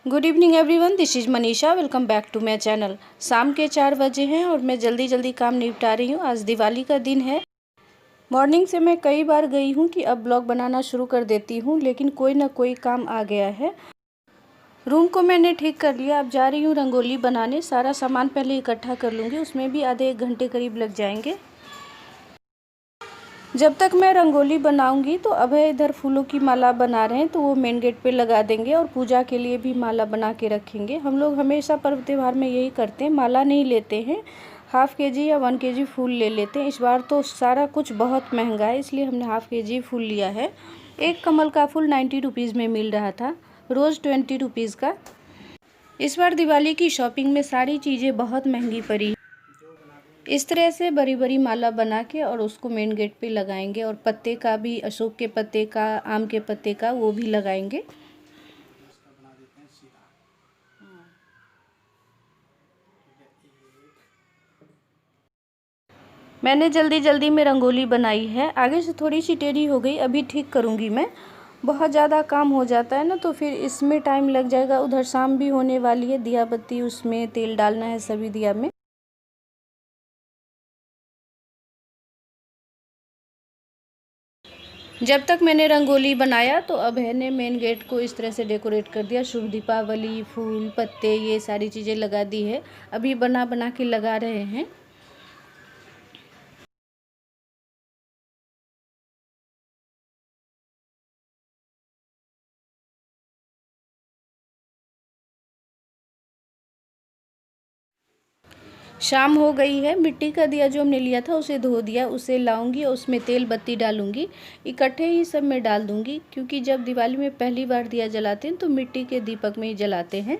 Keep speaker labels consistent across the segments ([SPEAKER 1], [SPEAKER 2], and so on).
[SPEAKER 1] Good evening everyone, this is Manisha. Welcome back to my channel. शाम के 4 बजे हैं और मैं जल्दी जल्दी काम निपटा रही हूँ। आज दिवाली का दिन है। मॉर्निंग से मैं कई बार गई हूँ कि अब ब्लॉग बनाना शुरू कर देती हूँ, लेकिन कोई ना कोई काम आ गया है। रूम को मैंने ठीक कर लिया। अब जा रही हूँ रंगोली बनाने। सारा सामान पहले इकट्ठा कर लूँगी, उसमें भी आधे 1 घंटे करीब लग जाएंगे। जब तक मैं रंगोली बनाऊंगी तो अभय इधर फूलों की माला बना रहे हैं, तो वो मेन गेट पे लगा देंगे और पूजा के लिए भी माला बना के रखेंगे। हम लोग हमेशा पर्व त्यौहार में यही करते हैं, माला नहीं लेते हैं, ½ kg या 1 kg फूल ले लेते हैं। इस बार तो सारा कुछ बहुत महंगा है, इसलिए हमने ½ kg फूल लिया है। एक कमल का फूल 90 रुपीज़ में मिल रहा था, रोज़ 20 रुपीज़ का। इस बार दिवाली की शॉपिंग में सारी चीज़ें बहुत महंगी पड़ी। इस तरह से बड़ी बड़ी माला बना के और उसको मेन गेट पे लगाएंगे, और पत्ते का भी, अशोक के पत्ते का, आम के पत्ते का, वो भी लगाएंगे। मैंने जल्दी जल्दी में रंगोली बनाई है। आगे से थोड़ी सी टेढ़ी हो गई, अभी ठीक करूँगी मैं। बहुत ज़्यादा काम हो जाता है ना, तो फिर इसमें टाइम लग जाएगा। उधर शाम भी होने वाली है, दिया बत्ती उसमें तेल डालना है सभी दिया में। जब तक मैंने रंगोली बनाया तो अभय ने मेन गेट को इस तरह से डेकोरेट कर दिया। शुभ दीपावली, फूल, पत्ते, ये सारी चीज़ें लगा दी है। अभी बना बना के लगा रहे हैं। शाम हो गई है। मिट्टी का दिया जो हमने लिया था उसे धो दिया, उसे लाऊंगी और उसमें तेल बत्ती डालूंगी। इकट्ठे ही सब में डाल दूंगी, क्योंकि जब दिवाली में पहली बार दिया जलाते हैं तो मिट्टी के दीपक में ही जलाते हैं।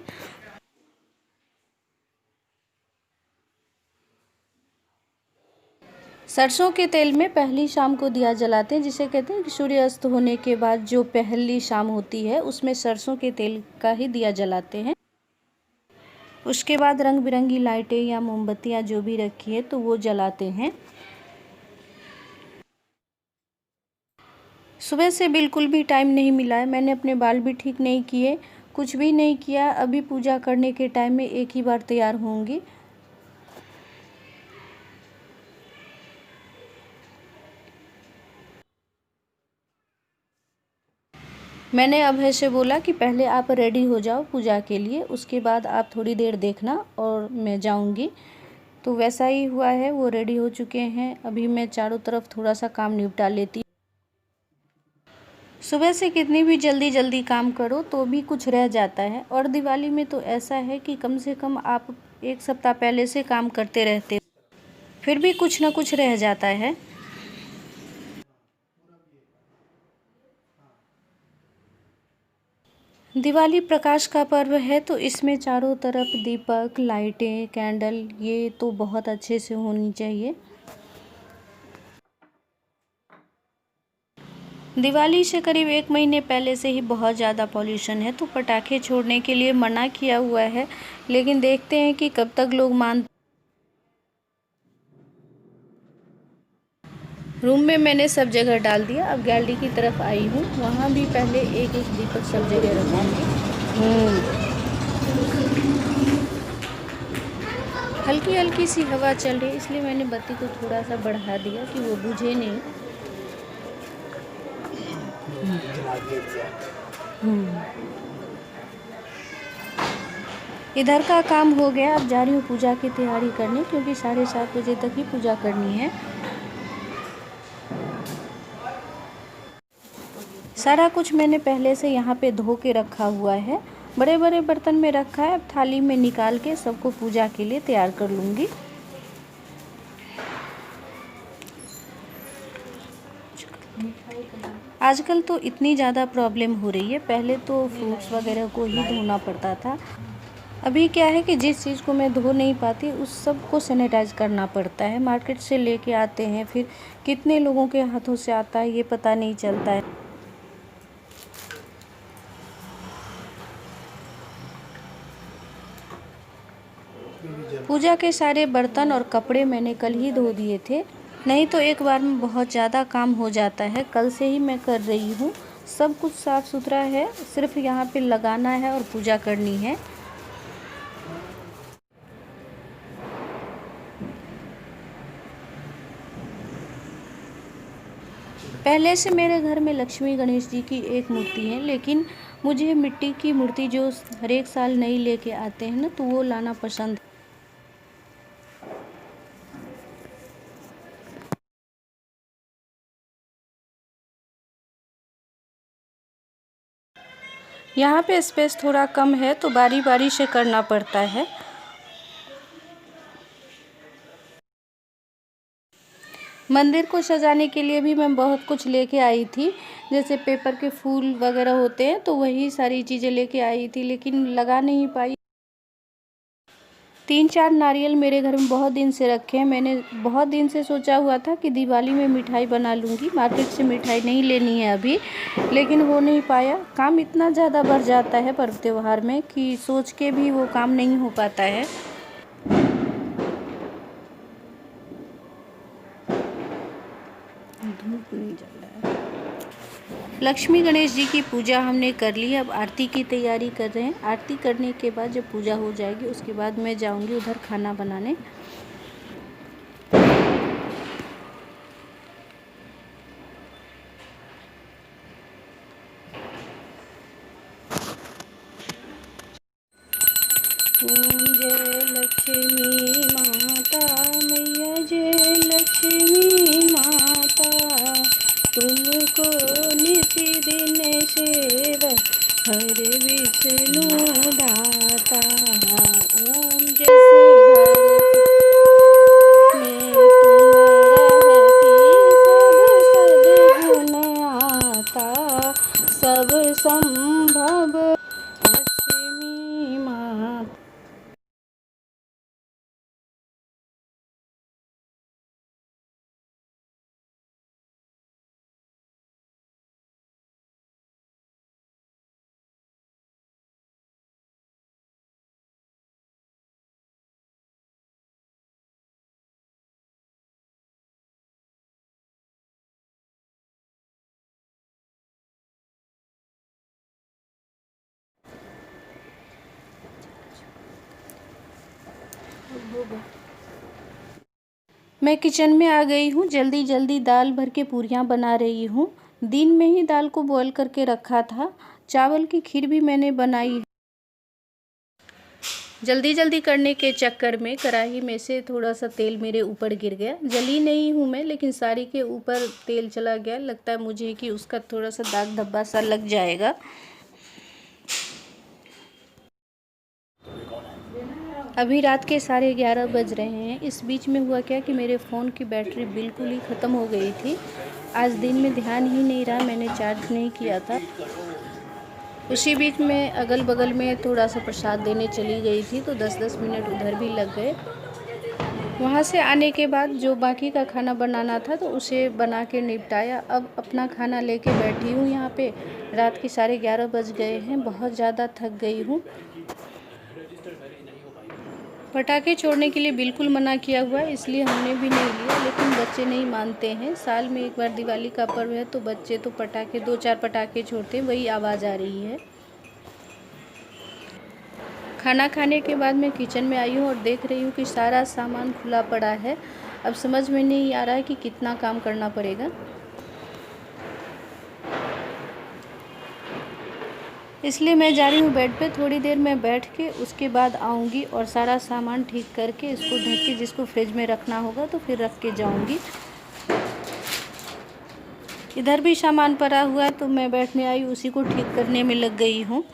[SPEAKER 1] सरसों के तेल में पहली शाम को दिया जलाते हैं, जिसे कहते हैं कि सूर्यास्त होने के बाद जो पहली शाम होती है उसमें सरसों के तेल का ही दिया जलाते हैं। उसके बाद रंग बिरंगी लाइटें या मोमबत्तियाँ जो भी रखी है तो वो जलाते हैं। सुबह से बिल्कुल भी टाइम नहीं मिला है। मैंने अपने बाल भी ठीक नहीं किए, कुछ भी नहीं किया। अभी पूजा करने के टाइम में एक ही बार तैयार होंगी। मैंने अभय से बोला कि पहले आप रेडी हो जाओ पूजा के लिए, उसके बाद आप थोड़ी देर देखना और मैं जाऊंगी। तो वैसा ही हुआ है, वो रेडी हो चुके हैं। अभी मैं चारों तरफ थोड़ा सा काम निपटा लेती हूँ। सुबह से कितनी भी जल्दी जल्दी काम करो तो भी कुछ रह जाता है, और दिवाली में तो ऐसा है कि कम से कम आप 1 सप्ताह पहले से काम करते रहते हो, फिर भी कुछ ना कुछ रह जाता है। दिवाली प्रकाश का पर्व है, तो इसमें चारों तरफ दीपक, लाइटें, कैंडल, ये तो बहुत अच्छे से होनी चाहिए। दिवाली से करीब 1 महीने पहले से ही बहुत ज़्यादा पॉल्यूशन है, तो पटाखे छोड़ने के लिए मना किया हुआ है, लेकिन देखते हैं कि कब तक लोग मान। रूम में मैंने सब जगह डाल दिया। अब गैलरी की तरफ आई हूँ, वहाँ भी पहले एक एक दीपक सब जगह रखूँगी। हल्की हल्की सी हवा चल रही है, इसलिए मैंने बत्ती को थोड़ा सा बढ़ा दिया कि वो बुझे नहीं। इधर का काम हो गया। अब जा रही हूँ पूजा की तैयारी करने, क्योंकि 7:30 बजे तक ही पूजा करनी है। सारा कुछ मैंने पहले से यहाँ पे धो के रखा हुआ है। बड़े बड़े बर्तन में रखा है, अब थाली में निकाल के सबको पूजा के लिए तैयार कर लूँगी। आजकल तो इतनी ज़्यादा प्रॉब्लम हो रही है, पहले तो फ्रूट्स वगैरह को ही धोना पड़ता था। अभी क्या है कि जिस चीज़ को मैं धो नहीं पाती उस सब को सैनिटाइज करना पड़ता है। मार्केट से लेके आते हैं, फिर कितने लोगों के हाथों से आता है ये पता नहीं चलता है। पूजा के सारे बर्तन और कपड़े मैंने कल ही धो दिए थे, नहीं तो एक बार में बहुत ज़्यादा काम हो जाता है। कल से ही मैं कर रही हूँ। सब कुछ साफ़ सुथरा है, सिर्फ यहाँ पे लगाना है और पूजा करनी है। पहले से मेरे घर में लक्ष्मी गणेश जी की एक मूर्ति है, लेकिन मुझे मिट्टी की मूर्ति जो हर एक साल नई लेके आते हैं ना, तो वो लाना पसंद है। यहाँ पे स्पेस थोड़ा कम है तो बारी बारी से करना पड़ता है। मंदिर को सजाने के लिए भी मैं बहुत कुछ लेके आई थी, जैसे पेपर के फूल वगैरह होते हैं, तो वही सारी चीज़ें लेके आई थी, लेकिन लगा नहीं पाई। 3-4 नारियल मेरे घर में बहुत दिन से रखे हैं। मैंने बहुत दिन से सोचा हुआ था कि दिवाली में मिठाई बना लूँगी, मार्केट से मिठाई नहीं लेनी है अभी, लेकिन हो नहीं पाया। काम इतना ज़्यादा बढ़ जाता है पर्व त्योहार में कि सोच के भी वो काम नहीं हो पाता है। धूप नहीं जल रहा है। लक्ष्मी गणेश जी की पूजा हमने कर ली, अब आरती की तैयारी कर रहे हैं। आरती करने के बाद जब पूजा हो जाएगी उसके बाद मैं जाऊंगी उधर खाना बनाने। जय लक्ष्मी माता मैया, जय लक्ष्मी माता, तुमको नित दिन सेवा हर विष्णु दाता। ओम जय में तुम्हारा है कि सब सद्गुण आता, सब संभव लक्ष्मी माता। मैं किचन में आ गई हूँ, जल्दी जल्दी दाल भर के पूरियाँ बना रही हूँ। दिन में ही दाल को बॉईल करके रखा था। चावल की खीर भी मैंने बनाई। जल्दी जल्दी करने के चक्कर में कढ़ाई में से थोड़ा सा तेल मेरे ऊपर गिर गया। जली नहीं हूँ मैं, लेकिन साड़ी के ऊपर तेल चला गया। लगता है मुझे कि उसका थोड़ा सा दाग धब्बा सा लग जाएगा। अभी रात के 11:30 बज रहे हैं। इस बीच में हुआ क्या कि मेरे फ़ोन की बैटरी बिल्कुल ही ख़त्म हो गई थी। आज दिन में ध्यान ही नहीं रहा, मैंने चार्ज नहीं किया था। उसी बीच में अगल बगल में थोड़ा सा प्रसाद देने चली गई थी, तो 10-10 मिनट उधर भी लग गए। वहाँ से आने के बाद जो बाकी का खाना बनाना था तो उसे बना के निपटाया। अब अपना खाना लेके बैठी हूँ यहाँ पे। रात के 11:30 बज गए हैं, बहुत ज़्यादा थक गई हूँ। पटाखे छोड़ने के लिए बिल्कुल मना किया हुआ है, इसलिए हमने भी नहीं लिया, लेकिन बच्चे नहीं मानते हैं। साल में एक बार दिवाली का पर्व है तो बच्चे तो पटाखे 2-4 पटाखे छोड़ते हैं, वही आवाज़ आ रही है। खाना खाने के बाद मैं किचन में आई हूँ और देख रही हूँ कि सारा सामान खुला पड़ा है। अब समझ में नहीं आ रहा है कि कितना काम करना पड़ेगा। इसलिए मैं जा रही हूँ बेड पे। थोड़ी देर में बैठ के उसके बाद आऊँगी और सारा सामान ठीक करके इसको ढक के, जिसको फ्रिज में रखना होगा तो फिर रख के जाऊँगी। इधर भी सामान पड़ा हुआ है तो मैं बैठने आई, उसी को ठीक करने में लग गई हूँ।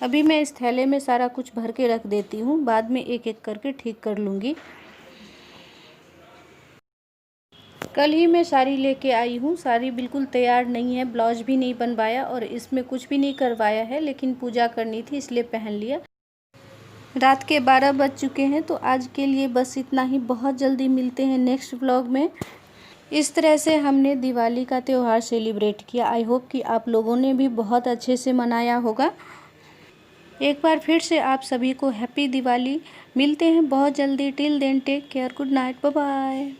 [SPEAKER 1] अभी मैं इस थैले में सारा कुछ भर के रख देती हूँ, बाद में एक एक करके ठीक कर लूँगी। कल ही मैं साड़ी लेके आई हूँ। साड़ी बिल्कुल तैयार नहीं है, ब्लाउज भी नहीं बनवाया और इसमें कुछ भी नहीं करवाया है, लेकिन पूजा करनी थी इसलिए पहन लिया। रात के 12 बज चुके हैं, तो आज के लिए बस इतना ही। बहुत जल्दी मिलते हैं नेक्स्ट व्लॉग में। इस तरह से हमने दिवाली का त्यौहार सेलिब्रेट किया। आई होप कि आप लोगों ने भी बहुत अच्छे से मनाया होगा। एक बार फिर से आप सभी को हैप्पी दिवाली। मिलते हैं बहुत जल्दी। Till then take care, good night, bye bye.